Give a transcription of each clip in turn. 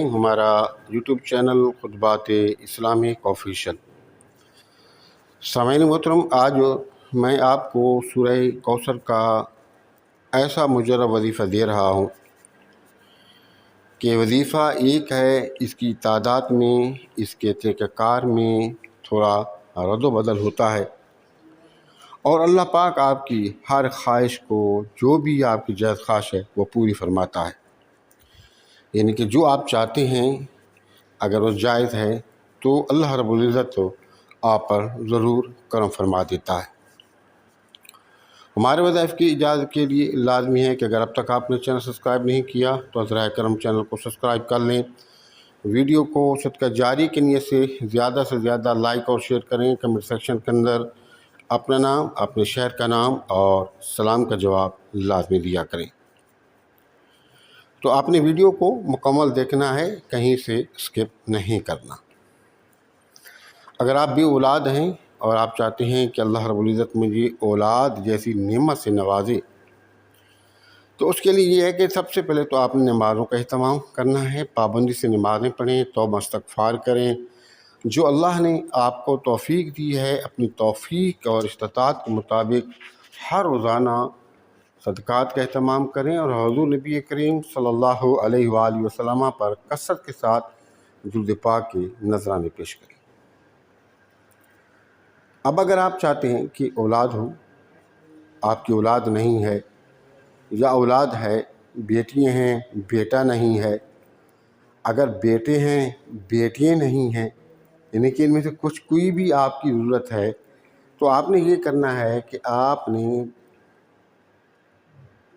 ہمارا YouTube channel خطبات Islamic official. سامعین محترم، آج میں آپ کو سورہ کوثر کا ایسا مجرب وظیفہ دے رہا ہوں کہ وظیفہ ایک ہے، اس کی تعداد میں، اس کے طریقہ کار میں تھوڑا رد و بدل ہوتا ہے، اور اللہ پاک آپ کی ہر خواہش کو، جو بھی آپ کی جائز خواہش ہے، وہ پوری فرماتا ہے۔ یعنی کہ جو آپ چاہتے ہیں اگر وہ جائز ہے تو اللہ رب العزت آپ پر ضرور کرم فرما دیتا ہے۔ ہمارے وظائف کی اجازت کے لیے لازمی ہے کہ اگر اب تک آپ نے چینل سبسکرائب نہیں کیا تو ازرائے کرم چینل کو سبسکرائب کر لیں، ویڈیو کو صدقہ جاری کی نیت سے زیادہ لائک اور شیئر کریں، کمنٹ سیکشن کے اندر اپنا نام، اپنے شہر کا نام اور سلام کا جواب لازمی دیا کریں۔ تو آپ نے ویڈیو کو مکمل دیکھنا ہے، کہیں سے اسکپ نہیں کرنا۔ اگر آپ بھی اولاد ہیں اور آپ چاہتے ہیں کہ اللہ رب العزت مجھے اولاد جیسی نعمت سے نوازے، تو اس کے لیے یہ ہے کہ سب سے پہلے تو آپ نے نمازوں کا اہتمام کرنا ہے، پابندی سے نمازیں پڑھیں، توبہ استغفار کریں۔ جو اللہ نے آپ کو توفیق دی ہے، اپنی توفیق اور استطاعت کے مطابق ہر روزانہ صدقات کا اہتمام کریں، اور حضور نبی کریم صلی اللہ علیہ وآلہ وسلم پر کثرت کے ساتھ درود پاک کے نذرانے پیش کریں۔ اب اگر آپ چاہتے ہیں کہ اولاد ہو، آپ کی اولاد نہیں ہے، یا اولاد ہے، بیٹیاں ہیں، بیٹا نہیں ہے، اگر بیٹے ہیں، بیٹیاں نہیں ہیں، یعنی کہ ان میں سے کوئی بھی آپ کی ضرورت ہے، تو آپ نے یہ کرنا ہے کہ آپ نے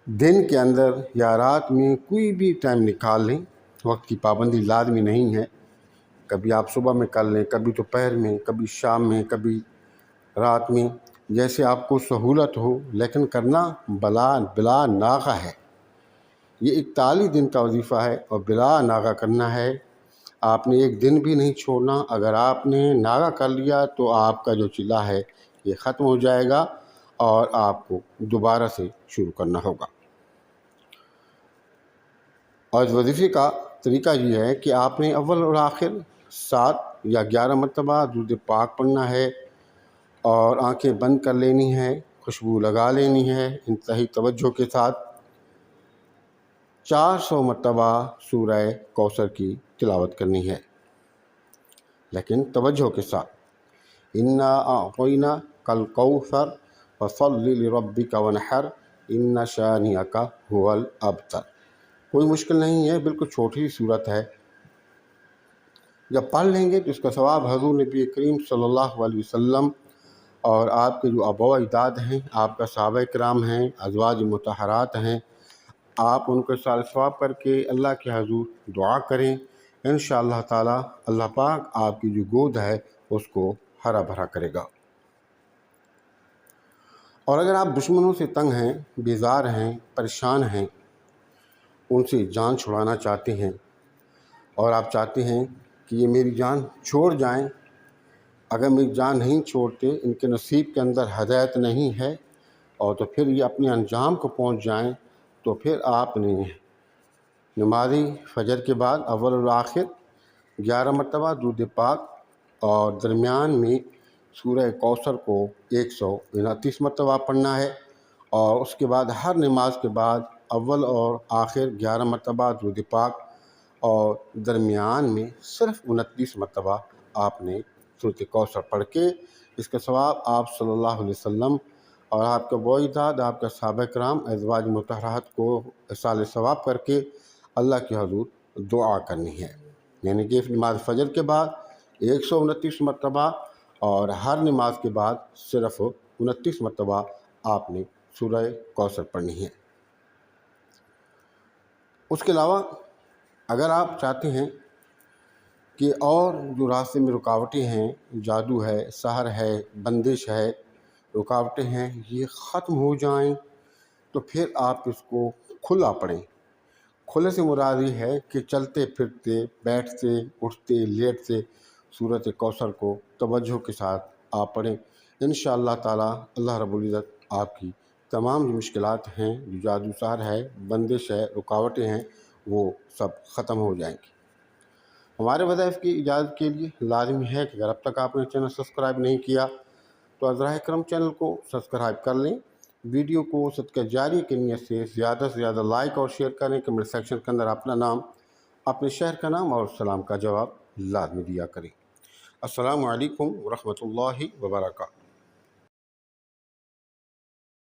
دن کے اندر یا رات میں کوئی بھی ٹائم نکال لیں، وقت کی پابندی لازمی نہیں ہے، کبھی آپ صبح میں کر لیں، کبھی دوپہر میں، کبھی شام میں، کبھی رات میں، جیسے آپ کو سہولت ہو، لیکن کرنا بلا ناغہ ہے۔ یہ 41 دن کا وظیفہ ہے اور بلا ناغہ کرنا ہے، آپ نے ایک دن بھی نہیں چھوڑنا۔ اگر آپ نے ناغہ کر لیا تو آپ کا جو چلہ ہے یہ ختم ہو جائے گا اور آپ کو دوبارہ سے شروع کرنا ہوگا۔ اور اس وظیفے کا طریقہ یہ ہے کہ آپ نے اول اور آخر 7 یا 11 مرتبہ درود پاک پڑھنا ہے، اور آنکھیں بند کر لینی ہے، خوشبو لگا لینی ہے، انتہائی توجہ کے ساتھ 400 مرتبہ سورہ کوثر کی تلاوت کرنی ہے، لیکن توجہ کے ساتھ۔ انا اعطیناک الکوثر فصل لربک وانحر ان شانئک ھو الابتر۔ کوئی مشکل نہیں ہے، بالکل چھوٹی سی صورت ہے، جب پڑھ لیں گے تو اس کا ثواب حضور نبی کریم صلی اللہ علیہ وسلم اور آپ کے جو آباء و اجداد ہیں، آپ کا صحابہ کرام ہیں، ازواج مطہرات ہیں، آپ ان کو سال ثواب کر کے اللہ کے حضور دعا کریں، انشاءاللہ تعالی اللہ پاک آپ کی جو گود ہے اس کو ہرا بھرا کرے گا۔ اور اگر آپ دشمنوں سے تنگ ہیں، بیزار ہیں، پریشان ہیں، ان سے جان چھڑانا چاہتے ہیں، اور آپ چاہتے ہیں کہ یہ میری جان چھوڑ جائیں، اگر میری جان نہیں چھوڑتے، ان کے نصیب کے اندر ہدایت نہیں ہے، اور تو پھر یہ اپنے انجام کو پہنچ جائیں، تو پھر آپ نے نماز فجر کے بعد اول اور آخر 11 مرتبہ درود پاک، اور درمیان میں سورہ کوثر کو 129 مرتبہ پڑھنا ہے، اور اس کے بعد ہر نماز کے بعد اول اور آخر 11 مرتبہ درود پاک، اور درمیان میں صرف 29 مرتبہ آپ نے سورۃ کوثر پڑھ کے اس کا ثواب آپ صلی اللہ علیہ وسلم اور آپ کا بوئیداد، آپ کا صحابہ کرام، ازواج مطہرات کو اصال ثواب کر کے اللہ کے حضور دعا کرنی ہے۔ یعنی کہ نماز فجر کے بعد 129 مرتبہ، اور ہر نماز کے بعد صرف 29 مرتبہ آپ نے سورہ کوثر پڑھنی ہے۔ اس کے علاوہ اگر آپ چاہتے ہیں کہ اور جو راستے میں رکاوٹیں ہیں، جادو ہے، سحر ہے، بندش ہے، رکاوٹیں ہیں، یہ ختم ہو جائیں، تو پھر آپ اس کو کھلا پڑھیں۔ کھلے سے مراد یہ ہے کہ چلتے پھرتے، بیٹھتے، اٹھتے، لیٹتے سورۃ کوثر کو توجہ کے ساتھ آپ پڑھیں، انشاءاللہ تعالی اللہ رب العزت آپ کی تمام جو مشکلات ہیں، جو جادوسار ہے، بندش ہے، رکاوٹیں ہیں، وہ سب ختم ہو جائیں گی۔ ہمارے وظائف کی اجازت کے لیے لازمی ہے کہ اگر اب تک آپ نے چینل سبسکرائب نہیں کیا تو ازراہ کرم چینل کو سبسکرائب کر لیں، ویڈیو کو صدقہ جاری کی نیت سے زیادہ لائک اور شیئر کریں، کمنٹ سیکشن کے اندر اپنا نام، اپنے شہر کا نام اور سلام کا جواب لازمی دیا کریں۔ السلام علیکم ورحمۃ اللہ وبرکاتہ۔